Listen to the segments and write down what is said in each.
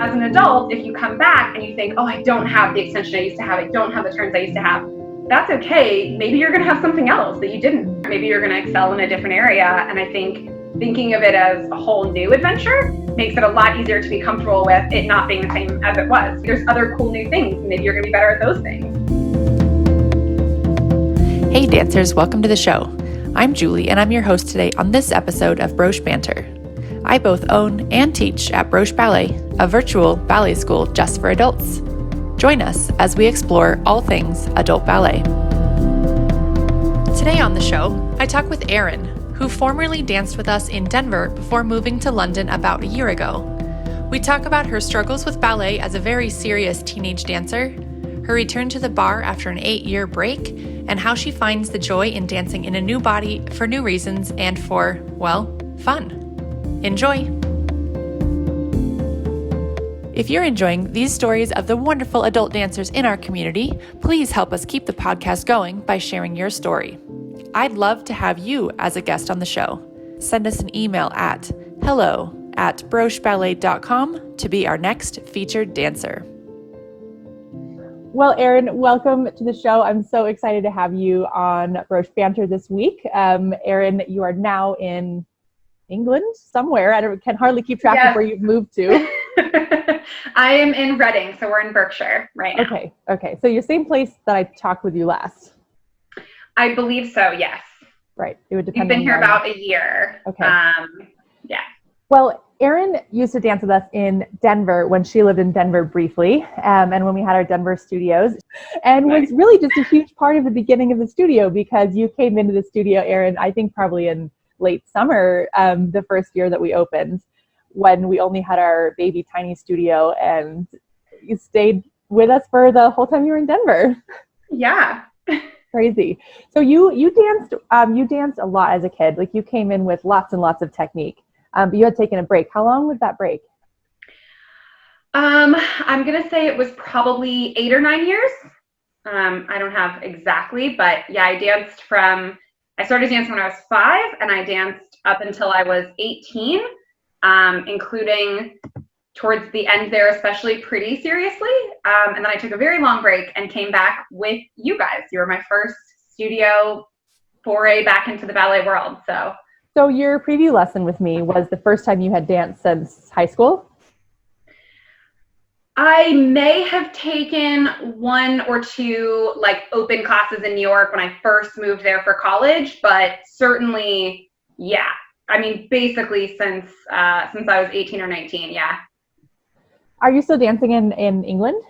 as an adult, if you come back and you think, oh, I don't have the extension I used to have, I don't have the turns I used to have, that's okay. Maybe you're going to have something else that you didn't. Maybe you're going to excel in a different area. And I think thinking of it as a whole new adventure makes it a lot easier to be comfortable with it not being the same as it was. There's other cool new things. Maybe you're going to be better at those things. Hey dancers, welcome to the show. I'm Julie and I'm your host today on this episode of Broche Banter. I both own and teach at Broche Ballet, a virtual ballet school just for adults. Join us as we explore all things adult ballet. Today on the show, I talk with Erin, who formerly danced with us in Denver before moving to London about a year ago. We talk about her struggles with ballet as a very serious teenage dancer, her return to the barre after an 8-year break, and how she finds the joy in dancing in a new body for new reasons and for, well, fun. Enjoy! If you're enjoying these stories of the wonderful adult dancers in our community, please help us keep the podcast going by sharing your story. I'd love to have you as a guest on the show. Send us an email at hello@brocheballet.com to be our next featured dancer. Well, Erin, welcome to the show. I'm so excited to have you on Broche Banter this week. Erin, you are now in England somewhere. I can hardly keep track of where you've moved to. I am in Reading, so we're in Berkshire right now. Okay. So your same place that I talked with you last. I believe so, yes. Right. It would depend. You've been here about a year. Okay. Yeah. Well, Erin used to dance with us in Denver when she lived in Denver briefly, and when we had our Denver studios, and was really just a huge part of the beginning of the studio because you came into the studio, Erin, I think probably in late summer, the first year that we opened, when we only had our baby tiny studio, and you stayed with us for the whole time you were in Denver. Yeah. Crazy. So you danced a lot as a kid. Like you came in with lots and lots of technique. But you had taken a break. How long was that break? I'm going to say it was probably 8 or 9 years. I don't have exactly, but yeah, I started dancing when I was 5 and I danced up until I was 18, including towards the end there, especially pretty seriously. And then I took a very long break and came back with you guys. You were my first studio foray back into the ballet world. So your preview lesson with me was the first time you had danced since high school? I may have taken 1 or 2 like open classes in New York when I first moved there for college, but certainly, yeah. I mean, basically since I was 18 or 19, yeah. Are you still dancing in England?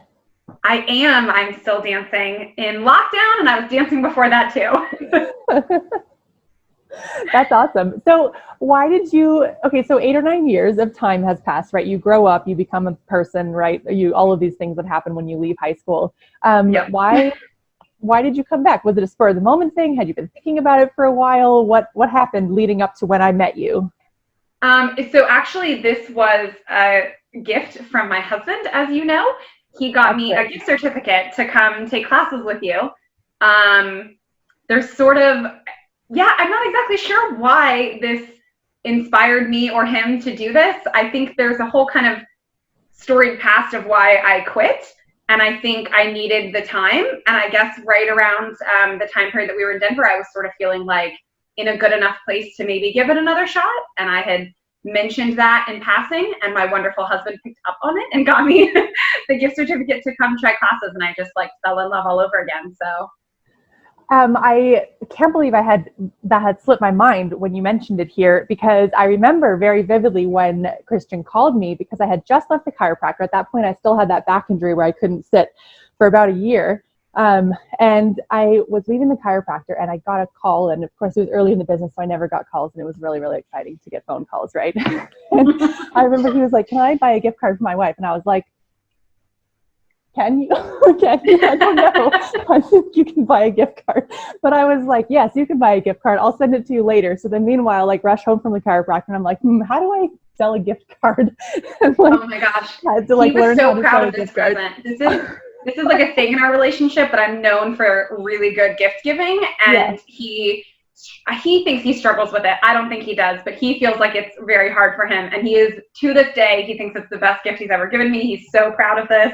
I am. I'm still dancing in lockdown, and I was dancing before that too. That's awesome. So so 8 or 9 years of time has passed, right? You grow up, you become a person, right? All of these things that happen when you leave high school. Yep. Why did you come back? Was it a spur of the moment thing? Had you been thinking about it for a while? What happened leading up to when I met you? So actually this was a gift from my husband, as you know. He got me a gift certificate to come take classes with you. There's sort of, I'm not exactly sure why this inspired me or him to do this. I think there's a whole kind of storied past of why I quit. And I think I needed the time. And I guess right around the time period that we were in Denver, I was sort of feeling like in a good enough place to maybe give it another shot. And I had mentioned that in passing, and my wonderful husband picked up on it and got me the gift certificate to come try classes. And I just fell in love all over again. So I can't believe that had slipped my mind when you mentioned it here, because I remember very vividly when Christian called me, because I had just left the chiropractor. At that point, I still had that back injury where I couldn't sit for about a year. And I was leaving the chiropractor and I got a call, and of course it was early in the business, so I never got calls, and it was really, really exciting to get phone calls, right? And I remember he was like, "Can I buy a gift card for my wife?" And I was like, Can you? I don't know. I think you can buy a gift card. But I was like, yes, you can buy a gift card. I'll send it to you later. So then meanwhile, rush home from the chiropractor, and I'm like, how do I sell a gift card? And, oh my gosh. I had to he was learn so how to proud sell of a this gift card. present. This is a thing in our relationship, but I'm known for really good gift giving. And he he thinks he struggles with it. I don't think he does, but he feels like it's very hard for him. And he is, to this day, he thinks it's the best gift he's ever given me. He's so proud of this.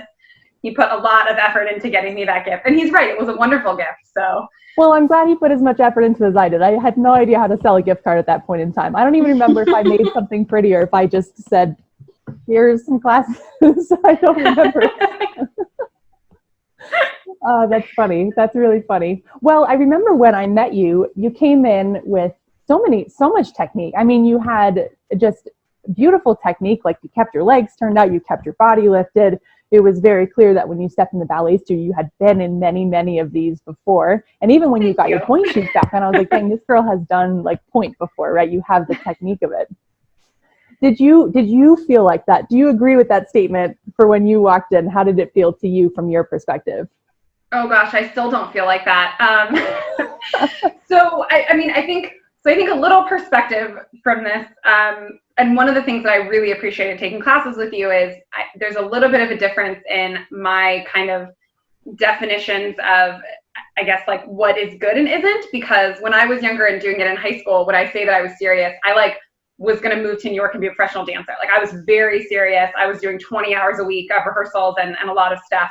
He put a lot of effort into getting me that gift. And he's right. It was a wonderful gift. So. Well, I'm glad he put as much effort into it as I did. I had no idea how to sell a gift card at that point in time. I don't even remember if I made something pretty or if I just said, here's some classes. I don't remember. That's funny. That's really funny. Well, I remember when I met you, you came in with so much technique. I mean, you had just beautiful technique. Like, you kept your legs turned out, you kept your body lifted. It was very clear that when you stepped in the ballet studio, you had been in many, many of these before. And even when you got your point shoes back on, I was like, dang, this girl has done like point before, right? You have the technique of it. Did you feel like that? Do you agree with that statement for when you walked in? How did it feel to you from your perspective? Oh gosh, I still don't feel like that. So I think a little perspective from this, and one of the things that I really appreciated taking classes with you is there's a little bit of a difference in my kind of definitions of, I guess, like what is good and isn't, because when I was younger and doing it in high school, would I say that I was serious? I was going to move to New York and be a professional dancer. Like, I was very serious. I was doing 20 hours a week of rehearsals and a lot of stuff.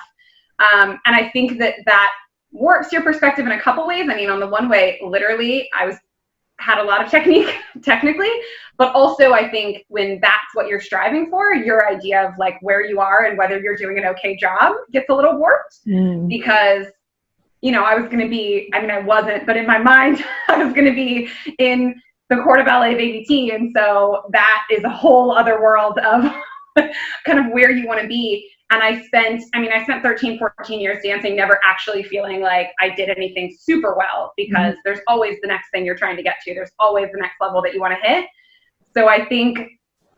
And I think that warps your perspective in a couple ways. I mean, on the one way, literally, had a lot of technique, technically, but also I think when that's what you're striving for, your idea of like where you are and whether you're doing an okay job gets a little warped because, I was going to be, I wasn't, but in my mind, I was going to be in the Corps de Ballet Baby T. And so that is a whole other world of kind of where you want to be. And I spent 13, 14 years dancing, never actually feeling like I did anything super well, because there's always the next thing you're trying to get to. There's always the next level that you want to hit. So I think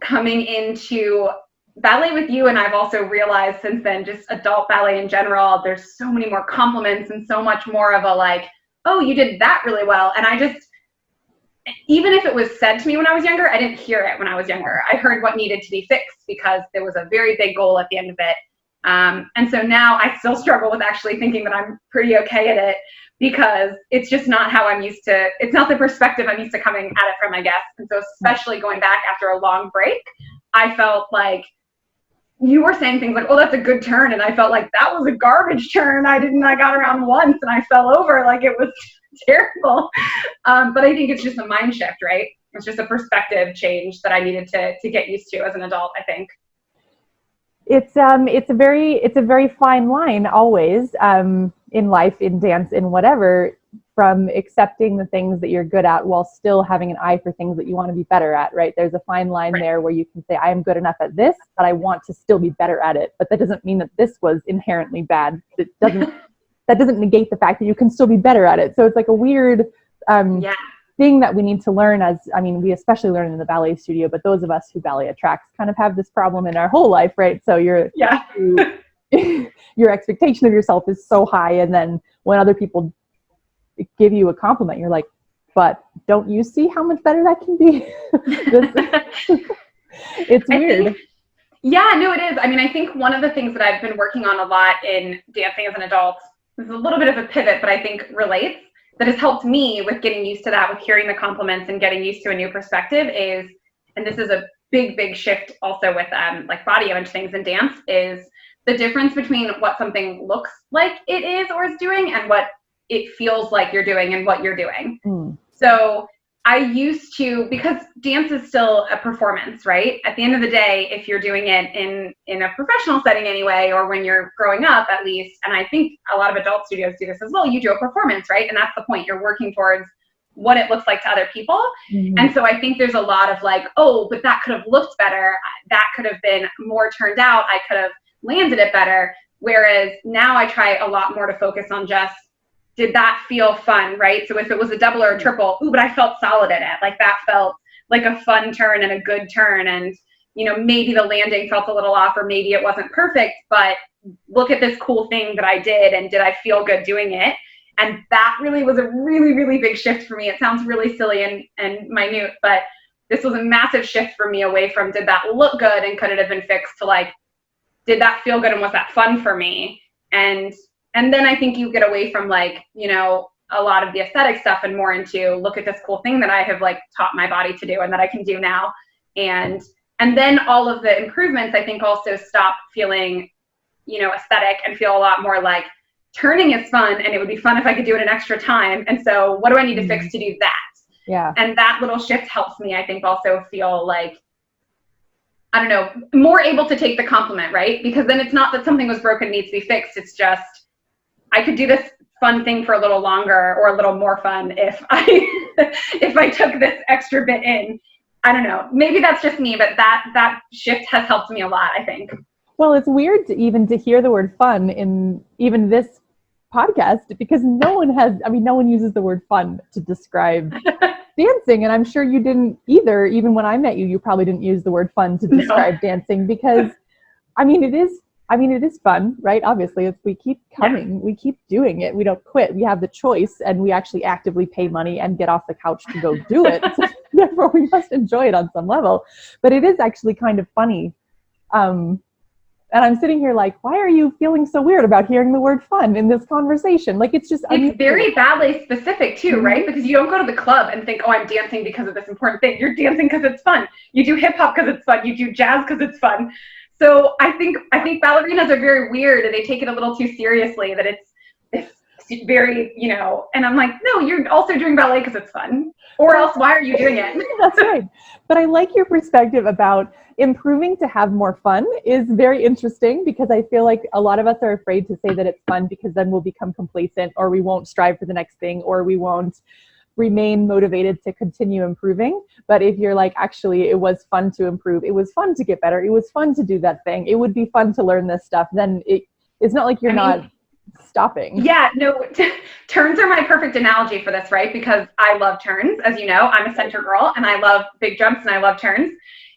coming into ballet with you, and I've also realized since then, just adult ballet in general, there's so many more compliments and so much more of a like, oh, you did that really well. And even if it was said to me when I was younger, I didn't hear it when I was younger. I heard what needed to be fixed because there was a very big goal at the end of it. And so now I still struggle with actually thinking that I'm pretty okay at it, because it's just not how I'm used to, it's not the perspective I'm used to coming at it from, I guess. And so especially going back after a long break, I felt like you were saying things like, oh, that's a good turn. And I felt like that was a garbage turn. I got around once and I fell over. Like, it was terrible. But I think it's just a mind shift, right? It's just a perspective change that I needed to get used to as an adult, I think. It's a very fine line always, in life, in dance, in whatever, from accepting the things that you're good at while still having an eye for things that you want to be better at, right? There's a fine line there where you can say, I am good enough at this, but I want to still be better at it. But that doesn't mean that this was inherently bad. That doesn't negate the fact that you can still be better at it. So it's like a weird thing that we need to learn we especially learn in the ballet studio, but those of us who ballet attracts kind of have this problem in our whole life, right? So your expectation of yourself is so high. And then when other people give you a compliment, you're like, but don't you see how much better that can be? It's weird. Yeah, no, it is. I think one of the things that I've been working on a lot in dancing as an adult, this is a little bit of a pivot, but I think relates, that has helped me with getting used to that, with hearing the compliments and getting used to a new perspective is, and this is a big shift also with like body image things in dance, is the difference between what something looks like it is or is doing and what it feels like you're doing and what you're doing. So I used to, because dance is still a performance, right? At the end of the day, if you're doing it in a professional setting anyway, or when you're growing up at least, and I think a lot of adult studios do this as well, you do a performance, right? And that's the point. You're working towards what it looks like to other people. And so I think there's a lot of like, oh, but that could have looked better. That could have been more turned out. I could have landed it better. Whereas now I try a lot more to focus on just, did that feel fun, right? So if it was a double or a triple, ooh, but I felt solid in it. Like, that felt like a fun turn and a good turn. And, maybe the landing felt a little off, or maybe it wasn't perfect, but look at this cool thing that I did, and did I feel good doing it? And that really was a really, really big shift for me. It sounds really silly and minute, but this was a massive shift for me away from, did that look good and could it have been fixed, to like, did that feel good and was that fun for me? And then I think you get away from like, a lot of the aesthetic stuff and more into look at this cool thing that I have like taught my body to do and that I can do now. And then all of the improvements, I think, also stop feeling, aesthetic and feel a lot more like turning is fun, and it would be fun if I could do it an extra time. And so what do I need to fix to do that? Yeah. And that little shift helps me, I think, also feel like, I don't know, more able to take the compliment, right? Because then it's not that something was broken, needs to be fixed. It's just, I could do this fun thing for a little longer or a little more fun if I took this extra bit in. I don't know. Maybe that's just me, but that shift has helped me a lot, I think. Well, it's weird to hear the word fun in even this podcast, because no one uses the word fun to describe dancing. And I'm sure you didn't either. Even when I met you, you probably didn't use the word fun to describe dancing, because it is fun, right? Obviously, if we keep coming, we keep doing it. We don't quit. We have the choice, and we actually actively pay money and get off the couch to go do it. So therefore, we must enjoy it on some level. But it is actually kind of funny. And I'm sitting here like, why are you feeling so weird about hearing the word fun in this conversation? Like, it's very ballet specific too, right? Because you don't go to the club and think, oh, I'm dancing because of this important thing. You're dancing because it's fun. You do hip hop because it's fun. You do jazz because it's fun. So I think ballerinas are very weird, and they take it a little too seriously, that it's very, and I'm like, no, you're also doing ballet because it's fun, or else why are you doing it? That's right. But I like your perspective about improving to have more fun is very interesting, because I feel like a lot of us are afraid to say that it's fun because then we'll become complacent, or we won't strive for the next thing, or we won't remain motivated to continue improving. But if you're like, actually, it was fun to improve, it was fun to get better, it was fun to do that thing, it would be fun to learn this stuff, then it's not like you're not stopping. Yeah, no, turns are my perfect analogy for this, right? Because I love turns. As you know, I'm a center girl, and I love big jumps, and I love turns.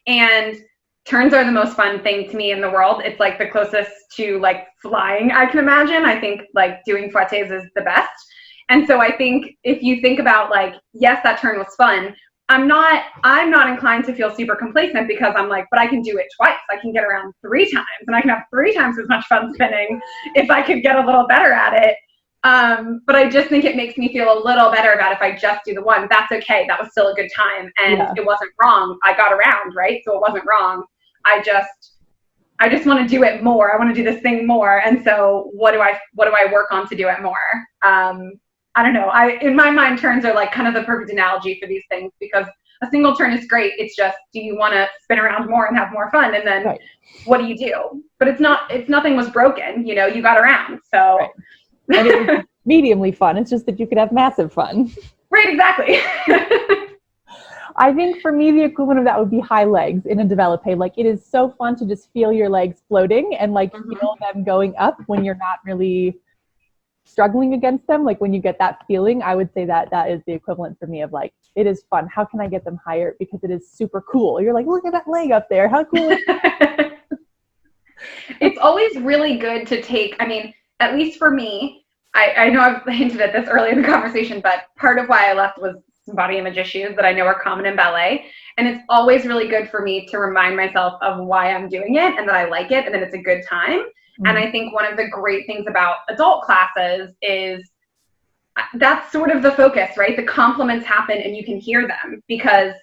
And turns are the most fun thing to me in the world. It's like the closest to like flying I can imagine. I think like doing fouettes is the best. And so I think if you think about like, yes, that turn was fun, I'm not inclined to feel super complacent, because I'm like, but I can do it twice. I can get around 3 times, and I can have 3 times as much fun spinning if I could get a little better at it. But I just think it makes me feel a little better about if I just do the one. That's okay. That was still a good time, and it wasn't wrong. I got around, right? So it wasn't wrong. I just want to do it more. I want to do this thing more. And so what do I work on to do it more? I don't know. In my mind, turns are like kind of the perfect analogy for these things, because a single turn is great. It's just, do you want to spin around more and have more fun? And then what do you do? But it's nothing was broken. You got around. So. Right. And it was mediumly fun. It's just that you could have massive fun. Right. Exactly. I think for me, the equivalent of that would be high legs in a développé. Like, it is so fun to just feel your legs floating and like feel them going up when you're not really struggling against them. Like, when you get that feeling, I would say that is the equivalent for me of like, it is fun. How can I get them higher? Because it is super cool. You're like, look at that leg up there. How cool is that? It's always really good to take, at least for me, I know I've hinted at this earlier in the conversation, but part of why I left was some body image issues that I know are common in ballet. And it's always really good for me to remind myself of why I'm doing it, and that I like it, and that it's a good time. Mm-hmm. And I think one of the great things about adult classes is that's sort of the focus, right? The compliments happen and you can hear them, because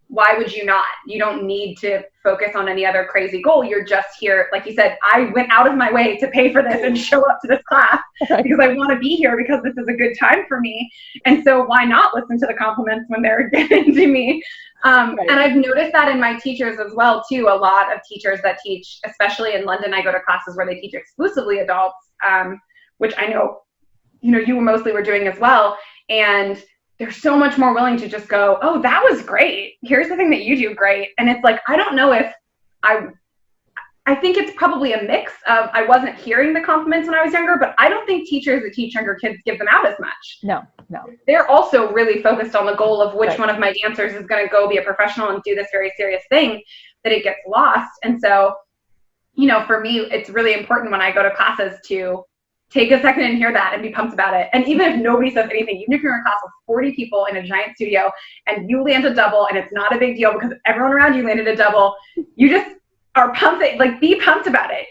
why would you not? You don't need to focus on any other crazy goal. You're just here. Like you said, I went out of my way to pay for this and show up to this class because I want to be here, because this is a good time for me. And so why not listen to the compliments when they're given to me? And I've noticed that in my teachers as well, too. A lot of teachers that teach, especially in London, I go to classes where they teach exclusively adults, which I know, you mostly were doing as well. And they're so much more willing to just go, oh, that was great. Here's the thing that you do great. And it's like, I don't know if I think it's probably a mix of, I wasn't hearing the compliments when I was younger, but I don't think teachers that teach younger kids give them out as much. No. They're also really focused on the goal of which one of my dancers is going to go be a professional and do this very serious thing, that it gets lost. And so, for me, it's really important when I go to classes to take a second and hear that and be pumped about it. And even if nobody says anything, even if you're in a class with 40 people in a giant studio and you land a double and it's not a big deal because everyone around you landed a double, you just are pumped, like be pumped about it,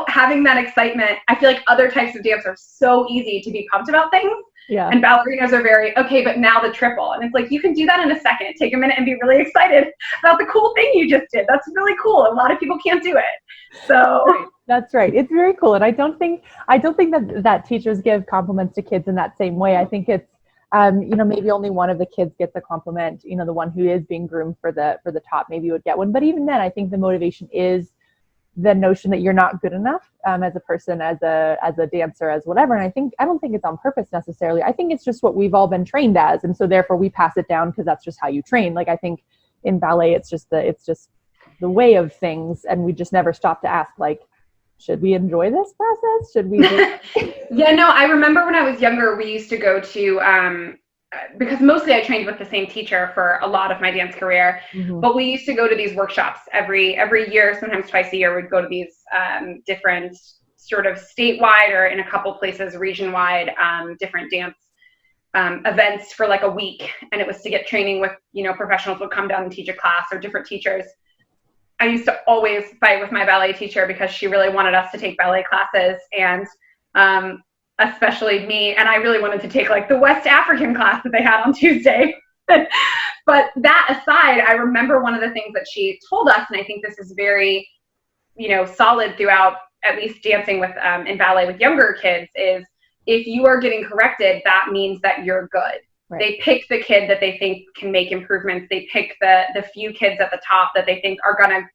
having that excitement. I feel like other types of dance are so easy to be pumped about things. Yeah. And ballerinas are very, okay, but now the triple. And it's like, you can do that in a second. Take a minute and be really excited about the cool thing you just did. That's really cool. A lot of people can't do it. So that's right. It's very cool. And I don't think that teachers give compliments to kids in that same way. I think it's, maybe only one of the kids gets a compliment, the one who is being groomed for the top maybe would get one. But even then, I think the motivation is the notion that you're not good enough as a person, as a dancer, as whatever. And I don't think it's on purpose necessarily. I think it's just what we've all been trained as. And so therefore we pass it down because that's just how you train. Like I think in ballet, it's just the way of things. And we just never stop to ask, like, should we enjoy this process? Should we? Yeah, no, I remember when I was younger, we used to go to, because mostly I trained with the same teacher for a lot of my dance career, but we used to go to these workshops every year, sometimes twice a year. We'd go to these different sort of statewide or in a couple places region-wide different dance events for like a week. And it was to get training with, professionals would come down and teach a class or different teachers. I used to always fight with my ballet teacher because she really wanted us to take ballet classes, and especially me, and I really wanted to take like the West African class that they had on Tuesday. But that aside, I remember one of the things that she told us, and I think this is very, solid throughout at least dancing with in ballet with younger kids, is if you are getting corrected, that means that you're good. Right. They pick the kid that they think can make improvements. They pick the few kids at the top that they think are going to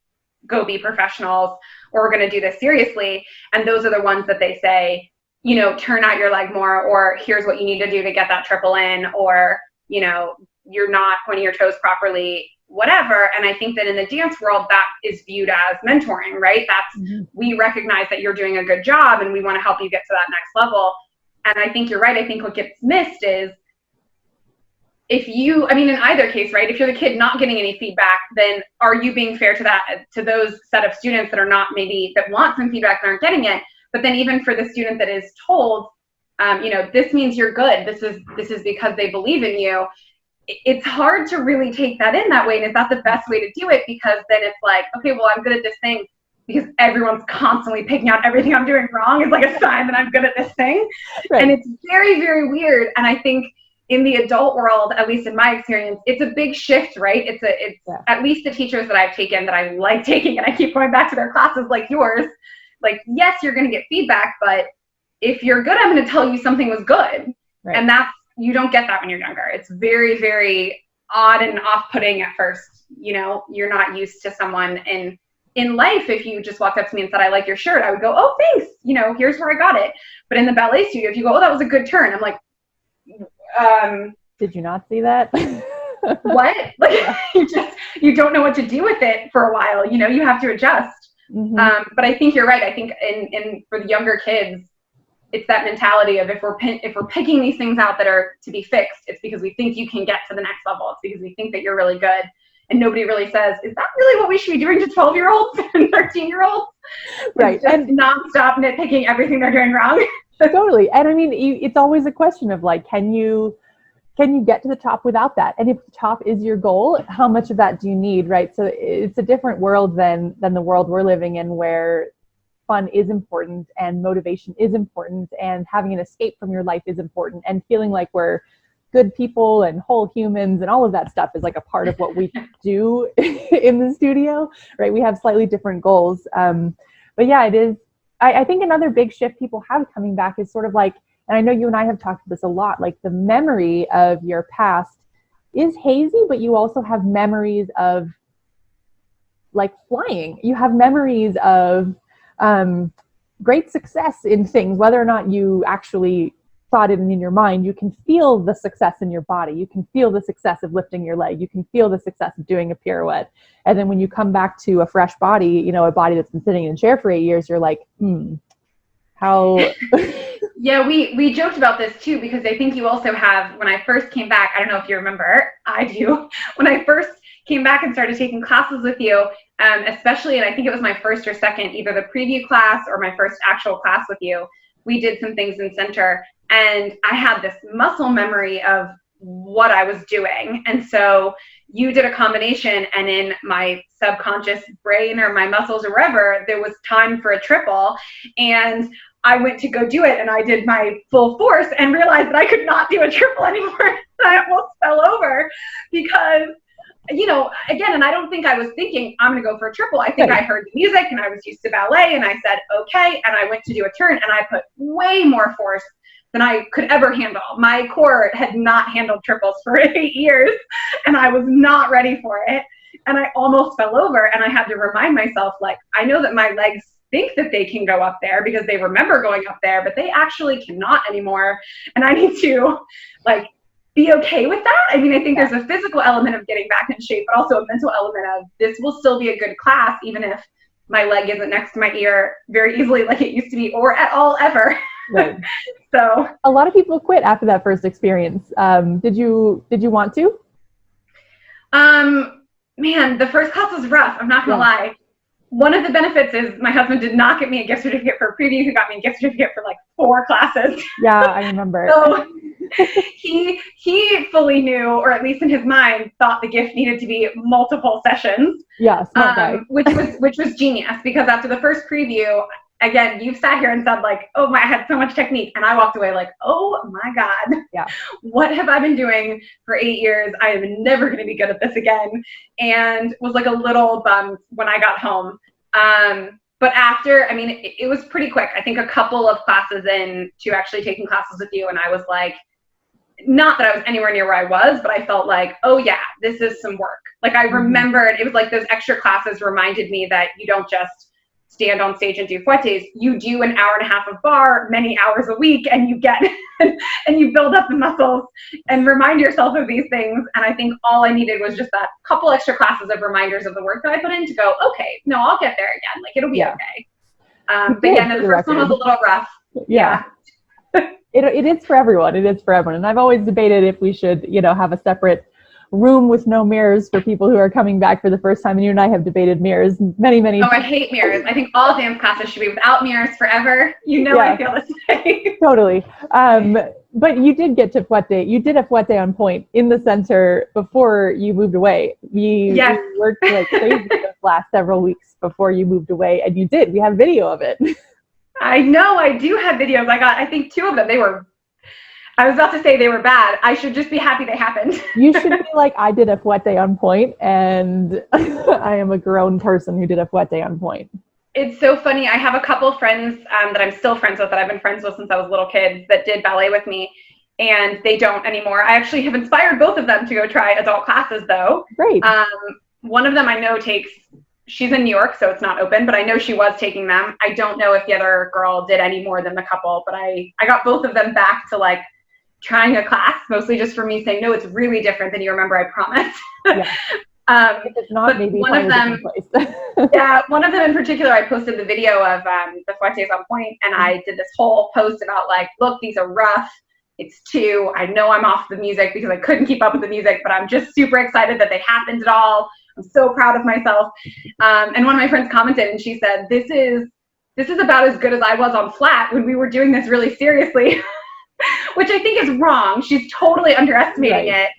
go be professionals or are going to do this seriously. And those are the ones that they say, turn out your leg more, or here's what you need to do to get that triple in, or, you're not pointing your toes properly, whatever. And I think that in the dance world, that is viewed as mentoring, right? That's, we recognize that you're doing a good job and we want to help you get to that next level. And I think you're right. I think what gets missed is, in either case, right, if you're the kid not getting any feedback, then are you being fair to those set of students that are not, maybe that want some feedback and aren't getting it? But then even for the student that is told, this means you're good. This is because they believe in you. It's hard to really take that in that way. And is that the best way to do it? Because then it's like, okay, well, I'm good at this thing because everyone's constantly picking out everything I'm doing wrong is like a sign that I'm good at this thing. Right. And it's very, very weird. And I think in the adult world, at least in my experience, it's a big shift, right? It's at least the teachers that I've taken that I like taking, and I keep going back to their classes like yours, like, yes, you're going to get feedback, but if you're good, I'm going to tell you something was good. Right. And you don't get that when you're younger. It's very, very odd and off-putting at first. You're not used to someone in life. If you just walked up to me and said, I like your shirt, I would go, oh, thanks. Here's where I got it. But in the ballet studio, if you go, oh, that was a good turn, I'm like, did you not see that? What? Like, you don't know what to do with it for a while. You have to adjust. But I think you're right. I think in for the younger kids, it's that mentality of if we're picking these things out that are to be fixed, it's because we think you can get to the next level. It's because we think that you're really good. And nobody really says, is that really what we should be doing to 12-year-olds and 13-year-olds? Right. And non-stop nitpicking everything they're doing wrong. Totally. And it's always a question of like, can you get to the top without that? And if the top is your goal, how much of that do you need, right? So it's a different world than the world we're living in, where fun is important and motivation is important and having an escape from your life is important, and feeling like we're good people and whole humans and all of that stuff is like a part of what we do in the studio, right? We have slightly different goals. But yeah, it is. I think another big shift people have coming back is sort of like, and I know you and I have talked about this a lot, like the memory of your past is hazy, but you also have memories of like flying. You have memories of great success in things, whether or not you actually thought it in your mind. You can feel the success in your body. You can feel the success of lifting your leg. You can feel the success of doing a pirouette. And then when you come back to a fresh body, a body that's been sitting in a chair for 8 years, you're like, how... Yeah, we joked about this too, because I think you also have, when I first came back, I don't know if you remember, I do, when I first came back and started taking classes with you, especially, and I think it was my first or second, either the preview class or my first actual class with you, we did some things in center, and I had this muscle memory of what I was doing. And so you did a combination, and in my subconscious brain or my muscles or wherever, there was time for a triple. And I went to go do it and I did my full force and realized that I could not do a triple anymore. I almost fell over because, you know, again, and I don't think I was thinking I'm going to go for a triple. I think I heard the music and I was used to ballet and I said, okay. And I went to do a turn and I put way more force than I could ever handle. My core had not handled triples for 8 years and I was not ready for it. And I almost fell over and I had to remind myself, like, I know that my legs think that they can go up there because they remember going up there, but they actually cannot anymore. And I need to, like, be okay with that. I mean, I think there's a physical element of getting back in shape, but also a mental element of this will still be a good class, even if my leg isn't next to my ear very easily like it used to be, or at all ever. Right. So a lot of people quit after that first experience. Did you want to? Man, the first class was rough. I'm not gonna lie. One of the benefits is my husband did not get me a gift certificate for a preview. He got me a gift certificate for like 4 classes. Yeah, I remember. So he fully knew, or at least in his mind, thought the gift needed to be multiple sessions. Yeah, smart guy. which was genius, because after the first preview, again, you've sat here and said like, oh my, I had so much technique, and I walked away like, oh my God, what have I been doing for 8 years? I am never going to be good at this again, and was like a little bummed when I got home. But after, I mean, it was pretty quick. I think a couple of classes in to actually taking classes with you, and I was like, not that I was anywhere near where I was, but I felt like, oh yeah, this is some work. Like I remembered, it was like those extra classes reminded me that you don't just stand on stage and do fouettes. You do an hour and a half of barre, many hours a week, and you get, and you build up the muscles and remind yourself of these things. And I think all I needed was just that couple extra classes of reminders of the work that I put in to go, okay, no, I'll get there again. Like it'll be okay. But yeah, no, the first one was a little rough. Yeah. It is for everyone. It is for everyone. And I've always debated if we should, you know, have a separate room with no mirrors for people who are coming back for the first time. And you and I have debated mirrors many times. I hate mirrors. I think all dance classes should be without mirrors forever. You know, I feel this way. Totally. But you did get to fouette. You did a fouette on point in the center before you moved away. You worked like crazy those last several weeks before you moved away, and you did. We have video of it. I know, I do have videos. I think 2 of them. I was about to say they were bad. I should just be happy they happened. You should be like, I did a fouette on point, and I am a grown person who did a fouette on point. It's so funny. I have a couple friends that I'm still friends with, that I've been friends with since I was little kids, that did ballet with me, and they don't anymore. I actually have inspired both of them to go try adult classes, though. Great. One of them I know she's in New York, so it's not open, but I know she was taking them. I don't know if the other girl did any more than the couple, but I got both of them back to like trying a class, mostly just for me saying, no, it's really different than you remember, I promise. If it's not, maybe one of them, one of them in particular, I posted the video of the fouettes on point, and I did this whole post about like, look, these are rough. It's 2. I know I'm off the music because I couldn't keep up with the music, but I'm just super excited that they happened at all. I'm so proud of myself. And one of my friends commented, and she said, this is about as good as I was on flat when we were doing this really seriously, which I think is wrong. She's totally underestimating it.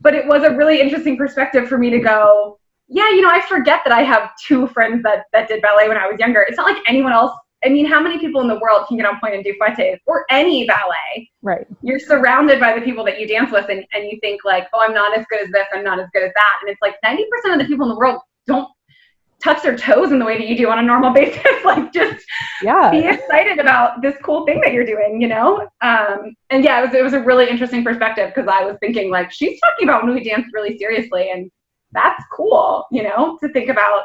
But it was a really interesting perspective for me to go, yeah, you know, I forget that I have 2 friends that did ballet when I was younger. It's not like anyone else. I mean, how many people in the world can get on point and do fouettes, or any ballet? Right. You're surrounded by the people that you dance with, and you think like, oh, I'm not as good as this, I'm not as good as that. And it's like 90% of the people in the world don't touch their toes in the way that you do on a normal basis. Like, just be excited about this cool thing that you're doing, you know? And yeah, it was a really interesting perspective, because I was thinking like, she's talking about when we dance really seriously, and that's cool, you know, to think about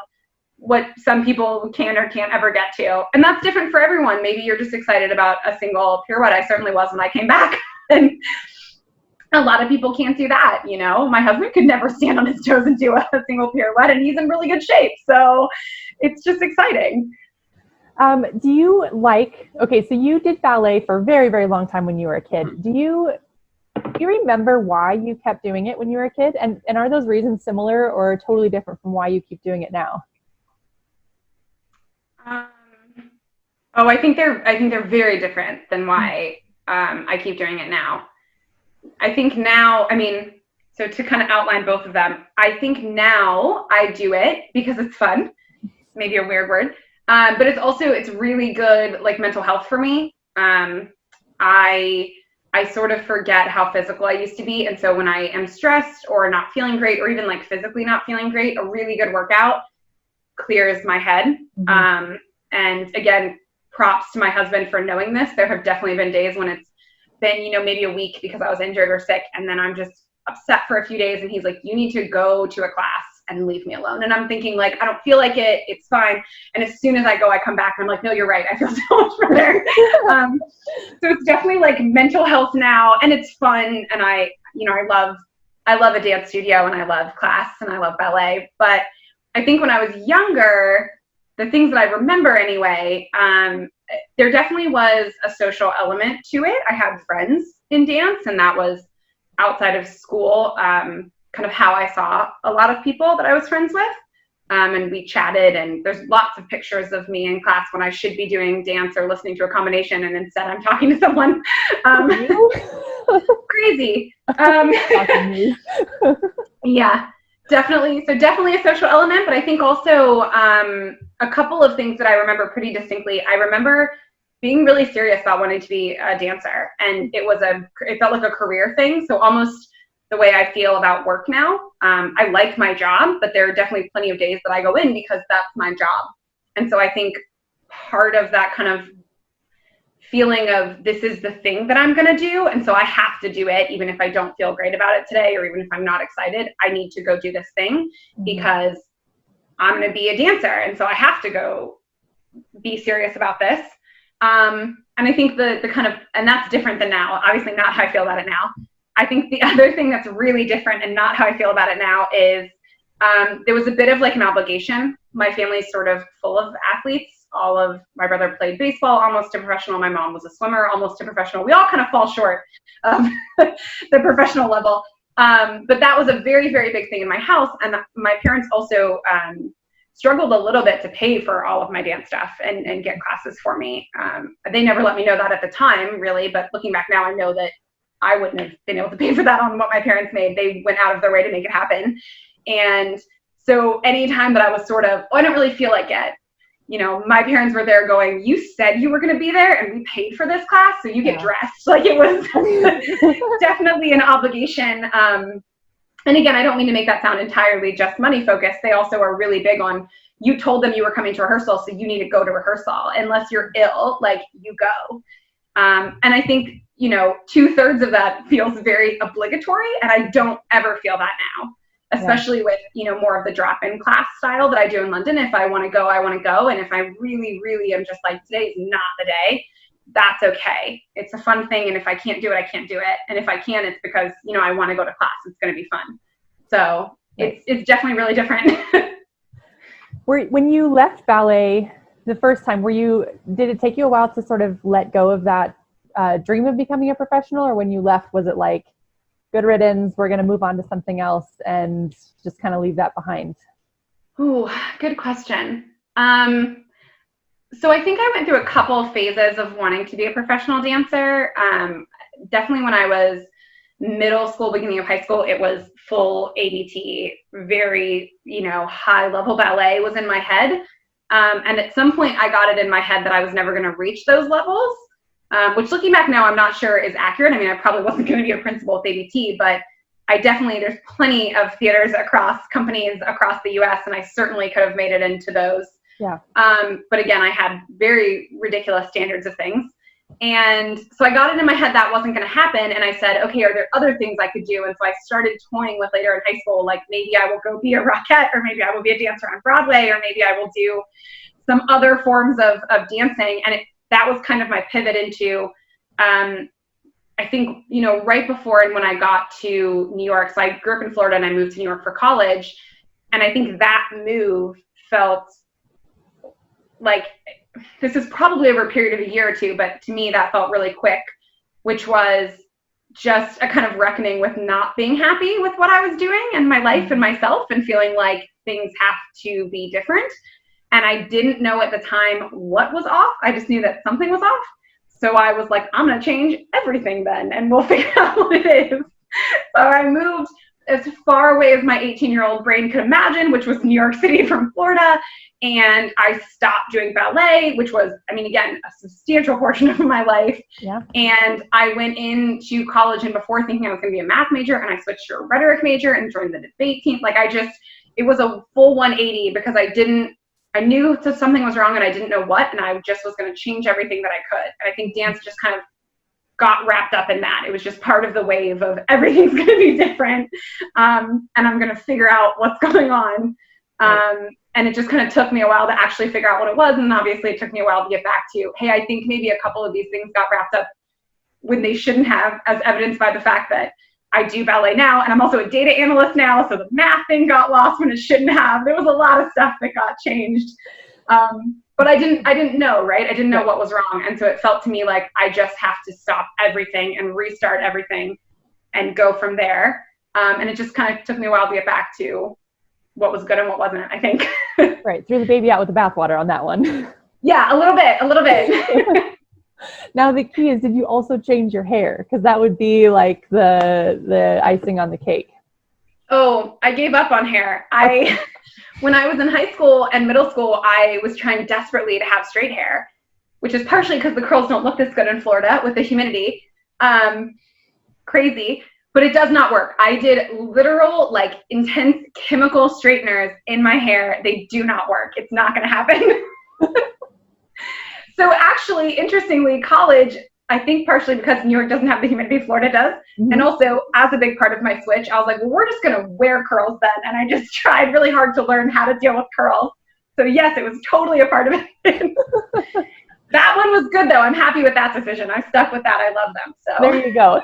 what some people can or can't ever get to. And that's different for everyone. Maybe you're just excited about a single pirouette. I certainly was when I came back. And a lot of people can't do that, you know? My husband could never stand on his toes and do a single pirouette, and he's in really good shape. So it's just exciting. Do you so you did ballet for a very, very long time when you were a kid. Do you remember why you kept doing it when you were a kid? And are those reasons similar or totally different from why you keep doing it now? I think they're very different than why I keep doing it now. I think now, I mean, so to kind of outline both of them, I think now I do it because it's fun. Maybe a weird word. But it's really good, like, mental health for me. I sort of forget how physical I used to be. And so when I am stressed or not feeling great, or even like physically not feeling great, a really good workout clears my head. Mm-hmm. And again, props to my husband for knowing this. There have definitely been days when it's been, maybe a week because I was injured or sick, and then I'm just upset for a few days, and he's like, you need to go to a class and leave me alone. And I'm thinking, like, I don't feel like it, it's fine. And as soon as I go, I come back and I'm like, no, you're right, I feel so much better. So it's definitely like mental health now, and it's fun. And I love a dance studio, and I love class, and I love ballet. But I think when I was younger, the things that I remember anyway, there definitely was a social element to it. I had friends in dance, and that was outside of school, kind of how I saw a lot of people that I was friends with. And we chatted, and there's lots of pictures of me in class when I should be doing dance or listening to a combination, and instead I'm talking to someone. Crazy. Yeah, definitely. So definitely a social element, but I think also a couple of things that I remember pretty distinctly. I remember being really serious about wanting to be a dancer, and it felt like a career thing. So almost the way I feel about work now. I like my job, but there are definitely plenty of days that I go in because that's my job. And so I think part of that kind of feeling of this is the thing that I'm going to do, and so I have to do it even if I don't feel great about it today, or even if I'm not excited. I need to go do this thing because I'm going to be a dancer, and so I have to go be serious about this. And I think the kind of, and that's different than now, obviously not how I feel about it now. I think the other thing that's really different and not how I feel about it now is there was a bit of like an obligation. My family's sort of full of athletes. My brother played baseball almost to professional. My mom was a swimmer almost to professional. We all kind of fall short of the professional level. But that was a very, very big thing in my house. And my parents also struggled a little bit to pay for all of my dance stuff and get classes for me. They never let me know that at the time, really. But looking back now, I know that I wouldn't have been able to pay for that on what my parents made. They went out of their way to make it happen. And so anytime that I was sort of, I don't really feel like it, my parents were there going, you said you were going to be there and we paid for this class, so you get dressed. Like, it was definitely an obligation. And again, I don't mean to make that sound entirely just money focused. They also are really big on, you told them you were coming to rehearsal, so you need to go to rehearsal. Unless you're ill, like, you go. And I think, 2/3 of that feels very obligatory, and I don't ever feel that now, especially with, more of the drop-in class style that I do in London. If I want to go, I want to go. And if I really, really am just like, today's not the day, that's okay. It's a fun thing. And if I can't do it, I can't do it. And if I can, it's because, I want to go to class. It's going to be fun. So it's definitely really different. When you left ballet the first time, did it take you a while to sort of let go of that dream of becoming a professional? Or when you left, was it like, good riddance, we're going to move on to something else and just kind of leave that behind? Ooh, good question. So I think I went through a couple of phases of wanting to be a professional dancer. Definitely when I was middle school, beginning of high school, it was full ABT, very, high level ballet was in my head. And at some point I got it in my head that I was never going to reach those levels. Which looking back now, I'm not sure is accurate. I mean, I probably wasn't going to be a principal with ABT, but there's plenty of theaters across companies across the US, and I certainly could have made it into those. Yeah. But again, I had very ridiculous standards of things. And so I got it in my head that wasn't going to happen. And I said, okay, are there other things I could do? And so I started toying with later in high school, like maybe I will go be a Rockette, or maybe I will be a dancer on Broadway, or maybe I will do some other forms of dancing. And that was kind of my pivot into, I think, right before and when I got to New York. So I grew up in Florida and I moved to New York for college. And I think that move felt like, this is probably over a period of a year or two, but to me that felt really quick, which was just a kind of reckoning with not being happy with what I was doing and my life and myself, and feeling like things have to be different. And I didn't know at the time what was off. I just knew that something was off. So I was like, I'm going to change everything then, and we'll figure out what it is. So I moved as far away as my 18-year-old brain could imagine, which was New York City from Florida. And I stopped doing ballet, which was, I mean, again, a substantial portion of my life. Yeah. And I went into college, and before thinking I was going to be a math major, and I switched to a rhetoric major and joined the debate team. Like it was a full 180 because I knew that something was wrong and I didn't know what, and I just was going to change everything that I could. And I think dance just kind of got wrapped up in that. It was just part of the wave of everything's going to be different. And I'm going to figure out what's going on. And it just kind of took me a while to actually figure out what it was. And obviously it took me a while to get back to, hey, I think maybe a couple of these things got wrapped up when they shouldn't have, as evidenced by the fact that I do ballet now, and I'm also a data analyst now, so the math thing got lost when it shouldn't have. There was a lot of stuff that got changed. But I didn't know, right? I didn't know what was wrong. And so it felt to me like I just have to stop everything and restart everything and go from there. And it just kind of took me a while to get back to what was good and what wasn't, I think. Right. Threw the baby out with the bathwater on that one. Yeah, a little bit. Now the key is, did you also change your hair? Because that would be like the icing on the cake. Oh, I gave up on hair. When I was in high school and middle school, I was trying desperately to have straight hair, which is partially because the curls don't look this good in Florida with the humidity. Crazy, but it does not work. I did literal, like, intense chemical straighteners in my hair. They do not work. It's not going to happen. So actually, interestingly, college, I think partially because New York doesn't have the humidity Florida does. Mm-hmm. And also, as a big part of my switch, I was like, well, we're just going to wear curls then. And I just tried really hard to learn how to deal with curls. So yes, it was totally a part of it. That one was good, though. I'm happy with that decision. I stuck with that. I love them. So there you go.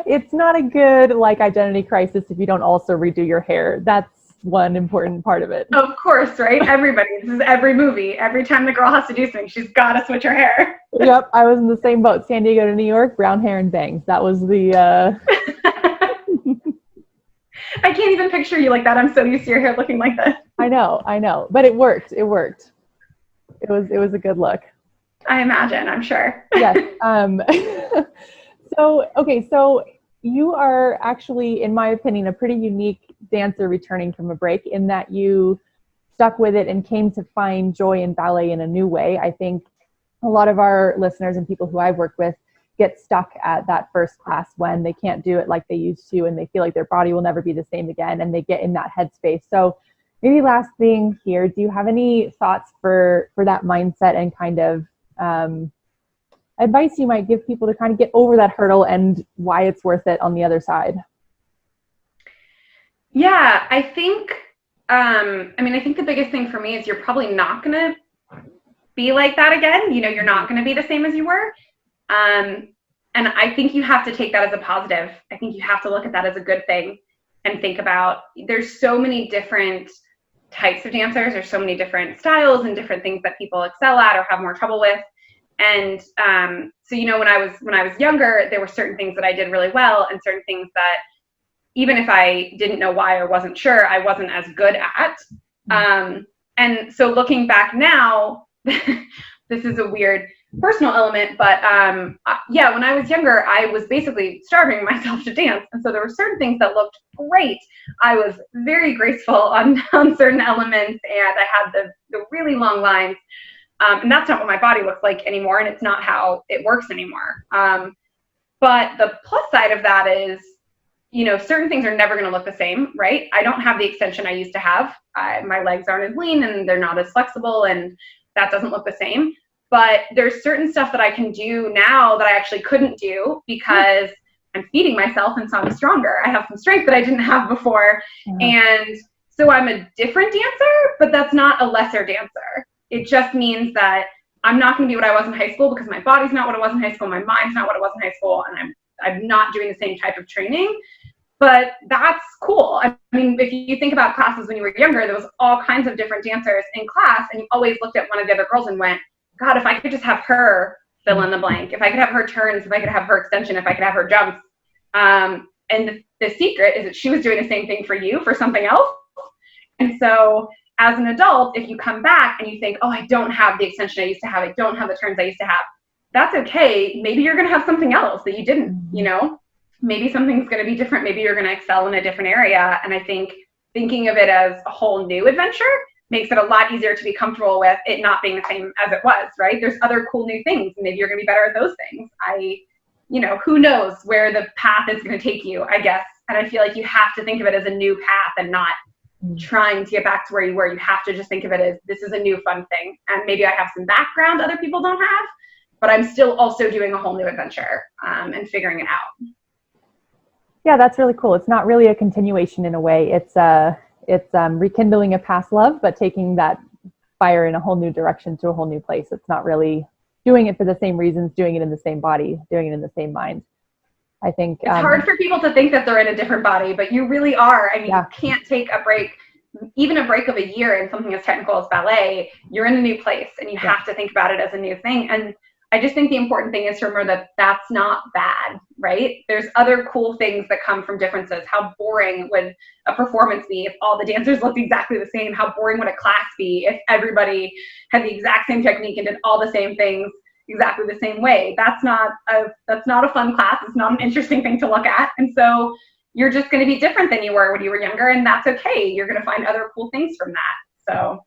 It's not a good, like, identity crisis if you don't also redo your hair. That's one important part of it. Of course, right? Everybody. This is every movie. Every time the girl has to do something, she's got to switch her hair. Yep. I was in the same boat. San Diego to New York, brown hair and bangs. That was the... I can't even picture you like that. I'm so used to your hair looking like this. I know. But it worked. It was a good look. I imagine. I'm sure. Yes. So you are actually, in my opinion, a pretty unique dancer returning from a break in that you stuck with it and came to find joy in ballet in a new way. I think a lot of our listeners and people who I've worked with get stuck at that first class when they can't do it like they used to, and they feel like their body will never be the same again, and they get in that headspace. So maybe last thing here, do you have any thoughts for that mindset and kind of advice you might give people to kind of get over that hurdle and why it's worth it on the other side? Yeah, I think, I think the biggest thing for me is you're probably not going to be like that again. You know, you're not going to be the same as you were. And I think you have to take that as a positive. I think you have to look at that as a good thing and think about, there's so many different types of dancers. There's so many different styles and different things that people excel at or have more trouble with. And so, you know, when I was younger, there were certain things that I did really well and certain things that even if I didn't know why or wasn't sure, I wasn't as good at. And so looking back now, this is a weird personal element, but yeah, when I was younger, I was basically starving myself to dance. And so there were certain things that looked great. I was very graceful on certain elements, and I had the really long lines. And that's not what my body looks like anymore, and it's not how it works anymore. But the plus side of that is, you know, certain things are never going to look the same, right? I don't have the extension I used to have. My legs aren't as lean, and they're not as flexible, and that doesn't look the same. But there's certain stuff that I can do now that I actually couldn't do because I'm feeding myself, and so I'm stronger. I have some strength that I didn't have before. And so I'm a different dancer, but that's not a lesser dancer. It just means that I'm not going to be what I was in high school because my body's not what it was in high school. My mind's not what it was in high school. And I'm not doing the same type of training. But that's cool. I mean, if you think about classes when you were younger, there was all kinds of different dancers in class. And you always looked at one of the other girls and went, God, if I could just have her fill in the blank, if I could have her turns, if I could have her extension, if I could have her jumps. And the secret is that she was doing the same thing for you for something else. And so as an adult, if you come back and you think, oh, I don't have the extension I used to have, I don't have the turns I used to have, that's okay. Maybe you're going to have something else that you didn't, you know? maybe something's going to be different. Maybe you're going to excel in a different area. And I think thinking of it as a whole new adventure makes it a lot easier to be comfortable with it not being the same as it was, right? There's other cool new things. Maybe you're going to be better at those things. Who knows where the path is going to take you, I guess. And I feel like you have to think of it as a new path and not trying to get back to where you were. You have to just think of it as this is a new fun thing. And maybe I have some background other people don't have, but I'm still also doing a whole new adventure and figuring it out. Yeah, that's really cool. It's not really a continuation in a way. It's rekindling a past love, but taking that fire in a whole new direction to a whole new place. It's not really doing it for the same reasons, doing it in the same body, doing it in the same mind. I think it's hard for people to think that they're in a different body, but you really are. I mean, You can't take a break, even a break of a year in something as technical as ballet. You're in a new place and you have to think about it as a new thing. And I just think the important thing is to remember that that's not bad, right? There's other cool things that come from differences. How boring would a performance be if all the dancers looked exactly the same? How boring would a class be if everybody had the exact same technique and did all the same things exactly the same way? That's not a fun class. It's not an interesting thing to look at. And so you're just going to be different than you were when you were younger, and that's okay. You're going to find other cool things from that. So.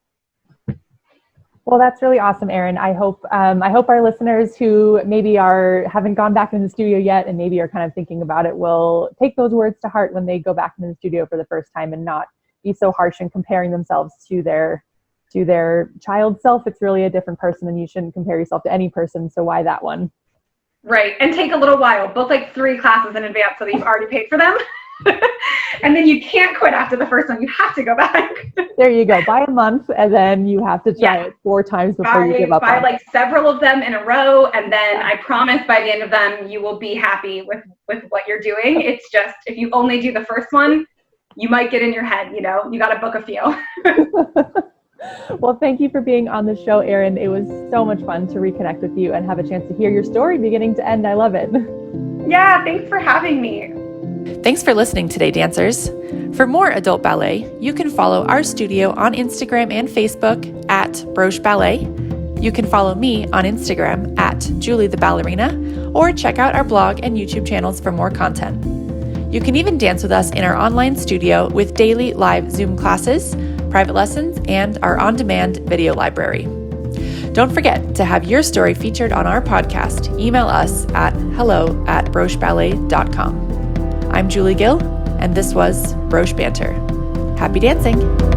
Well, that's really awesome, Erin. I hope our listeners who maybe haven't gone back in the studio yet and maybe are kind of thinking about it will take those words to heart when they go back into the studio for the first time and not be so harsh in comparing themselves to their child self. It's really a different person, and you shouldn't compare yourself to any person. So why that one? Right. And take a little while. Book like 3 classes in advance so that you've already paid for them. And then you can't quit after the first one. You have to go back. There you go. Buy a month, and then you have to try it 4 times before you give up. Buy like several of them in a row, and then I promise by the end of them, you will be happy with what you're doing. It's just, if you only do the first one, you might get in your head, you got to book a few. Well, thank you for being on the show, Erin. It was so much fun to reconnect with you and have a chance to hear your story beginning to end. I love it. Yeah, thanks for having me. Thanks for listening today, dancers. For more adult ballet, you can follow our studio on Instagram and Facebook at Broche Ballet. You can follow me on Instagram at Julie the Ballerina, or check out our blog and YouTube channels for more content. You can even dance with us in our online studio with daily live Zoom classes, private lessons, and our on-demand video library. Don't forget to have your story featured on our podcast. Email us at hello@brocheballet.com. I'm Julie Gill, and this was Broche Banter. Happy dancing!